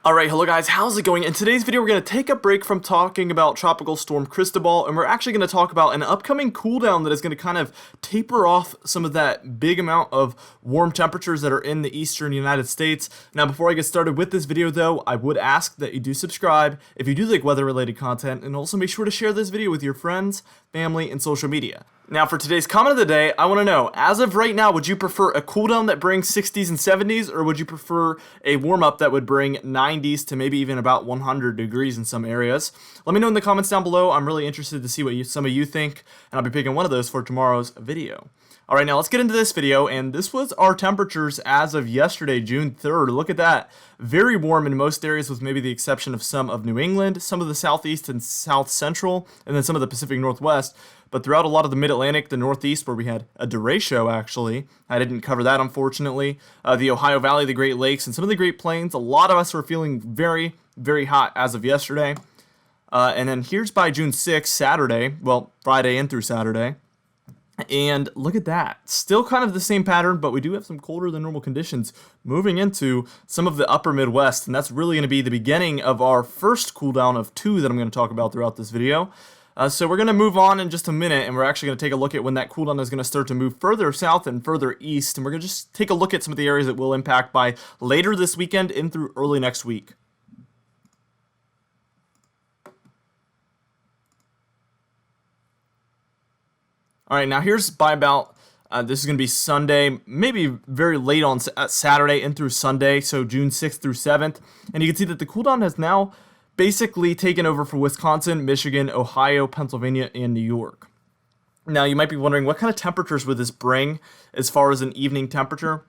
Alright, hello guys, how's it going? In today's video, we're going to take a break from talking about Tropical Storm Cristobal, and we're actually going to talk about an upcoming cooldown that is going to kind of taper off some of that big amount of warm temperatures that are in the eastern United States. Now, before I get started with this video, though, I would ask that you do subscribe if you do like weather-related content, and also make sure to share this video with your friends, family, and social media. Now, for today's comment of the day, I want to know, as of right now, would you prefer a cooldown that brings 60s and 70s, or would you prefer a warm-up that would bring 90s to maybe even about 100 degrees in some areas? Let me know in the comments down below. I'm really interested to see what some of you think, and I'll be picking one of those for tomorrow's video. Alright, now let's get into this video, and this was our temperatures as of yesterday, June 3rd. Look at that. Very warm in most areas with maybe the exception of some of New England, some of the southeast and south central, and then some of the Pacific Northwest. But throughout a lot of the mid-Atlantic, the Northeast, where we had a derecho, actually, I didn't cover that, unfortunately, the Ohio Valley, the Great Lakes, and some of the Great Plains, a lot of us were feeling very, very hot as of yesterday. And then here's by June 6th, Saturday, well, Friday in through Saturday. And look at that. Still kind of the same pattern, but we do have some colder than normal conditions moving into some of the upper Midwest. And that's really going to be the beginning of our first cool down of two that I'm going to talk about throughout this video. So we're going to move on in just a minute, and we're actually going to take a look at when that cool down is going to start to move further south and further east. And we're going to just take a look at some of the areas that will impact by later this weekend and through early next week. Alright, now here's by about, this is going to be Sunday, maybe very late on Saturday and through Sunday, so June 6th through 7th. And you can see that the cooldown has now basically taken over for Wisconsin, Michigan, Ohio, Pennsylvania, and New York. Now, you might be wondering, what kind of temperatures would this bring as far as an evening temperature?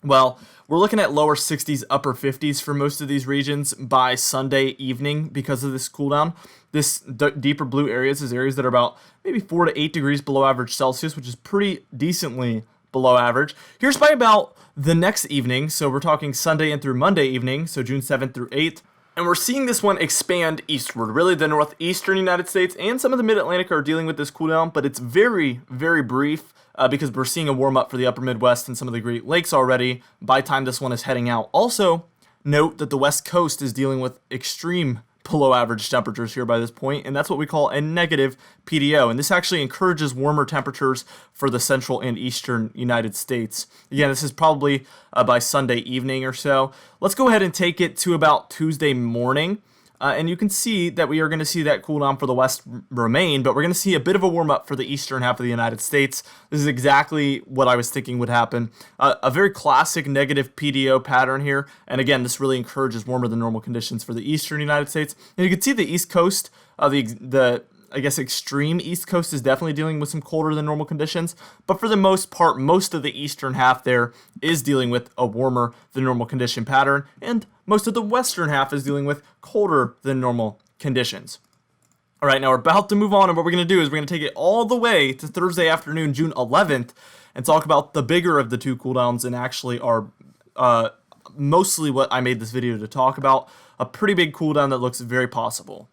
Well, we're looking at lower 60s, upper 50s for most of these regions by Sunday evening because of this cooldown. This deeper blue areas is areas that are about maybe 4 to 8 degrees below average Celsius, which is pretty decently below average. Here's by about the next evening, so we're talking Sunday and through Monday evening, so June 7th through 8th. And we're seeing this one expand eastward. Really, the northeastern United States and some of the mid-Atlantic are dealing with this cooldown, but it's very, very brief because we're seeing a warm-up for the upper Midwest and some of the Great Lakes already by the time this one is heading out. Also, note that the West Coast is dealing with extreme below average temperatures here by this point, and that's what we call a negative PDO, and this actually encourages warmer temperatures for the central and eastern United States. Again, this is probably by Sunday evening or so. Let's go ahead and take it to about Tuesday morning, and you can see that we are going to see that cool down for the west remain, but we're going to see a bit of a warm up for the eastern half of the United States. This is exactly what I was thinking would happen. A very classic negative PDO pattern here, and again, this really encourages warmer than normal conditions for the eastern United States. And you can see the East Coast, I guess extreme East Coast is definitely dealing with some colder than normal conditions, but for the most part, most of the eastern half there is dealing with a warmer than normal condition pattern, and most of the western half is dealing with colder than normal conditions. Alright, now we're about to move on, and what we're going to do is we're going to take it all the way to Thursday afternoon, June 11th, and talk about the bigger of the two cooldowns, and actually are mostly what I made this video to talk about, a pretty big cooldown that looks very possible.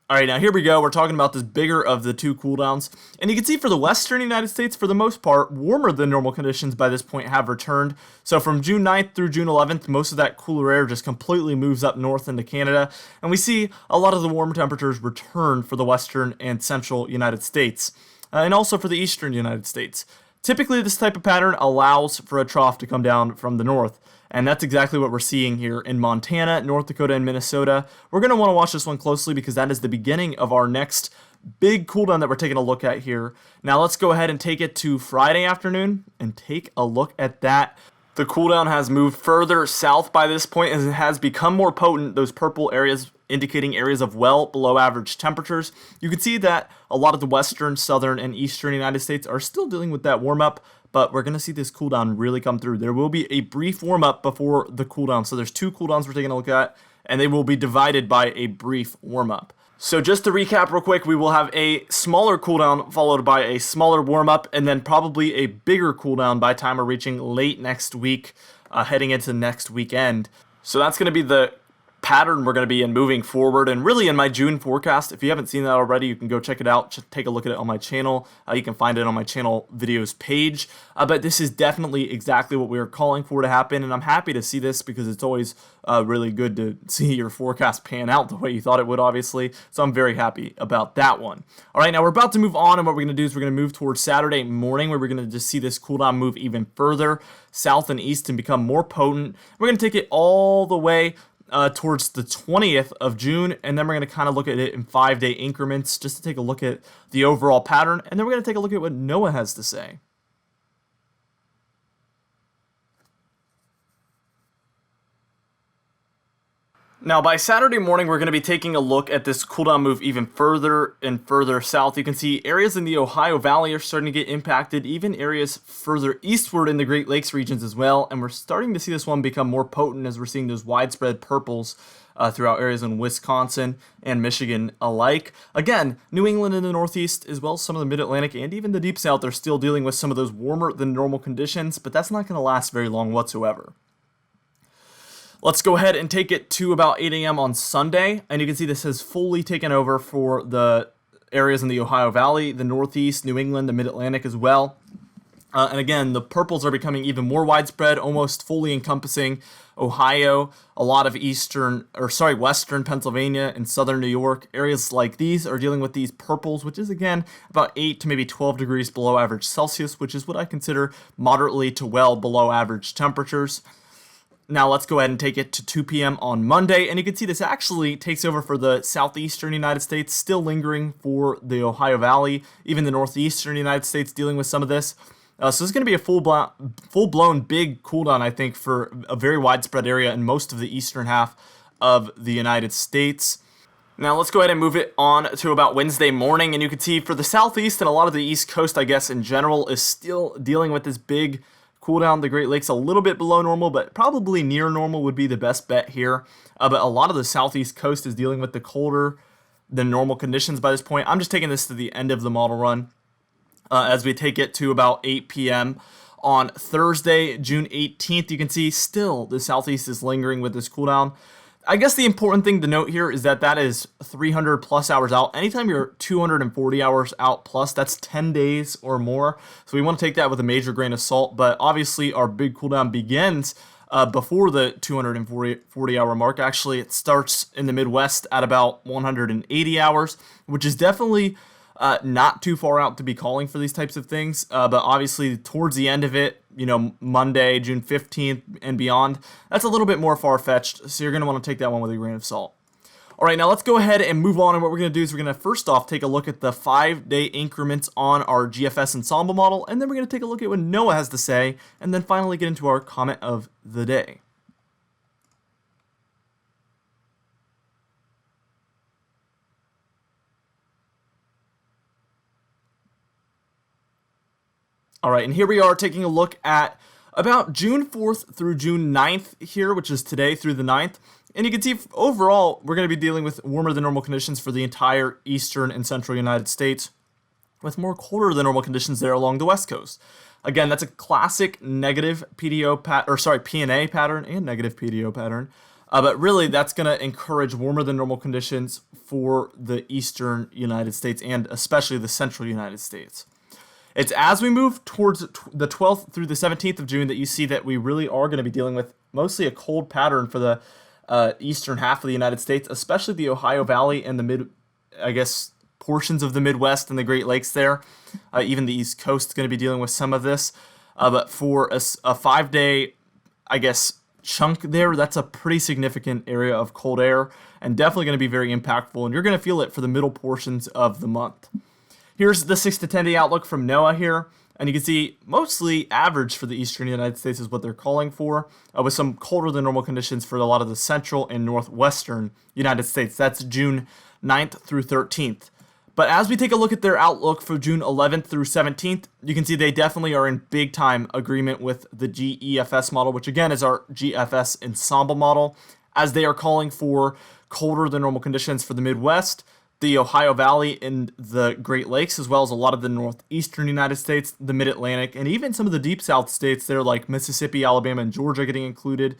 Alright, now here we go. We're talking about this bigger of the two cooldowns. And you can see for the western United States, for the most part, warmer than normal conditions by this point have returned. So from June 9th through June 11th, most of that cooler air just completely moves up north into Canada. And we see a lot of the warm temperatures return for the western and central United States. And also for the eastern United States. Typically, this type of pattern allows for a trough to come down from the north. And that's exactly what we're seeing here in Montana, North Dakota, and Minnesota. We're going to want to watch this one closely because that is the beginning of our next big cooldown that we're taking a look at here. Now let's go ahead and take it to Friday afternoon and take a look at that. The cooldown has moved further south by this point as it has become more potent. Those purple areas indicating areas of well below average temperatures. You can see that a lot of the western, southern, and eastern United States are still dealing with that warm up, but we're going to see this cooldown really come through. There will be a brief warm up before the cooldown. So there's two cooldowns we're taking a look at, and they will be divided by a brief warm up. So just to recap real quick, we will have a smaller cooldown followed by a smaller warm up, and then probably a bigger cooldown by the time we're reaching late next week, heading into next weekend. So that's going to be the pattern we're going to be in moving forward, and really in my June forecast. If you haven't seen that already, you can go check it out. Just take a look at it on my channel. You can find it on my channel videos page. But this is definitely exactly what we were calling for to happen, and I'm happy to see this because it's always really good to see your forecast pan out the way you thought it would, obviously. So I'm very happy about that one. All right, now we're about to move on, and what we're going to do is we're going to move towards Saturday morning, where we're going to just see this cool down move even further south and east and become more potent. We're going to take it all the way towards the 20th of June, and then we're going to kind of look at it in 5-day increments just to take a look at the overall pattern, and then we're going to take a look at what NOAA has to say. Now, by Saturday morning, we're going to be taking a look at this cooldown move even further and further south. You can see areas in the Ohio Valley are starting to get impacted, even areas further eastward in the Great Lakes regions as well, and we're starting to see this one become more potent as we're seeing those widespread purples throughout areas in Wisconsin and Michigan alike. Again, New England in the Northeast, as well as some of the Mid-Atlantic and even the Deep South, are still dealing with some of those warmer than normal conditions, but that's not going to last very long whatsoever. Let's go ahead and take it to about 8 a.m. on Sunday, and you can see this has fully taken over for the areas in the Ohio Valley, the Northeast, New England, the Mid-Atlantic as well. And again, the purples are becoming even more widespread, almost fully encompassing Ohio, a lot of western Pennsylvania and southern New York. Areas like these are dealing with these purples, which is again about 8 to maybe 12 degrees below average Celsius, which is what I consider moderately to well below average temperatures. Now let's go ahead and take it to 2 p.m. on Monday, and you can see this actually takes over for the southeastern United States, still lingering for the Ohio Valley, even the northeastern United States dealing with some of this. So this is going to be a full-blown big cooldown, I think, for a very widespread area in most of the eastern half of the United States. Now let's go ahead and move it on to about Wednesday morning, and you can see for the southeast and a lot of the East Coast, I guess, in general, is still dealing with this big cool down. The Great Lakes a little bit below normal, but probably near normal would be the best bet here. But a lot of the southeast coast is dealing with the colder than normal conditions by this point. I'm just taking this to the end of the model run as we take it to about 8 p.m. on Thursday, June 18th. You can see still the southeast is lingering with this cool down. I guess the important thing to note here is that that is 300 plus hours out. Anytime you're 240 hours out plus, that's 10 days or more. So we want to take that with a major grain of salt. But obviously our big cooldown begins before the 240 hour mark. Actually, it starts in the Midwest at about 180 hours, which is definitely not too far out to be calling for these types of things. But obviously towards the end of it, Monday, June 15th and beyond, that's a little bit more far-fetched, so you're going to want to take that one with a grain of salt. All right, now let's go ahead and move on, and what we're going to do is we're going to first off take a look at the 5-day increments on our GFS ensemble model, and then we're going to take a look at what NOAA has to say, and then finally get into our comment of the day. All right, and here we are taking a look at about June 4th through June 9th here, which is today through the 9th. And you can see overall, we're going to be dealing with warmer than normal conditions for the entire eastern and central United States, with more colder than normal conditions there along the west coast. Again, that's a classic negative PNA pattern and negative PDO pattern. But really, that's going to encourage warmer than normal conditions for the eastern United States and especially the central United States. It's as we move towards the 12th through the 17th of June that you see that we really are going to be dealing with mostly a cold pattern for the eastern half of the United States, especially the Ohio Valley and the portions of the Midwest and the Great Lakes there. Even the East Coast is going to be dealing with some of this. But for a 5-day, chunk there, that's a pretty significant area of cold air and definitely going to be very impactful. And you're going to feel it for the middle portions of the month. Here's the 6 to 10 day outlook from NOAA here, and you can see mostly average for the eastern United States is what they're calling for, with some colder than normal conditions for a lot of the central and northwestern United States. That's June 9th through 13th. But as we take a look at their outlook for June 11th through 17th, you can see they definitely are in big time agreement with the GEFS model, which again is our GFS ensemble model, as they are calling for colder than normal conditions for the Midwest, the Ohio Valley and the Great Lakes, as well as a lot of the northeastern United States, the Mid-Atlantic, and even some of the deep south states there like Mississippi, Alabama, and Georgia getting included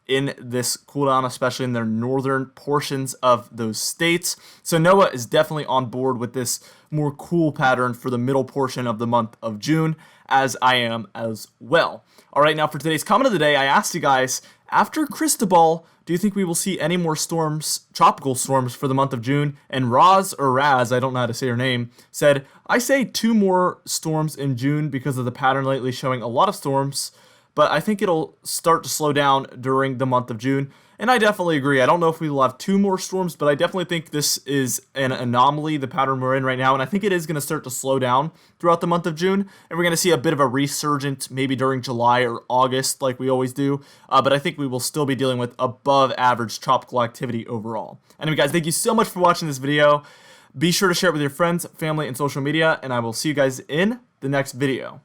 in this cooldown, especially in their northern portions of those states. So NOAA is definitely on board with this more cool pattern for the middle portion of the month of June, as I am as well. All right, now for today's comment of the day, I asked you guys, after Cristobal, do you think we will see any more storms, tropical storms for the month of June? And Raz, I don't know how to say her name, said, I say 2 more storms in June because of the pattern lately showing a lot of storms, but I think it'll start to slow down during the month of June. And I definitely agree. I don't know if we will have 2 more storms, but I definitely think this is an anomaly, the pattern we're in right now. And I think it is going to start to slow down throughout the month of June. And we're going to see a bit of a resurgence maybe during July or August like we always do. But I think we will still be dealing with above average tropical activity overall. Anyway, guys, thank you so much for watching this video. Be sure to share it with your friends, family, and social media. And I will see you guys in the next video.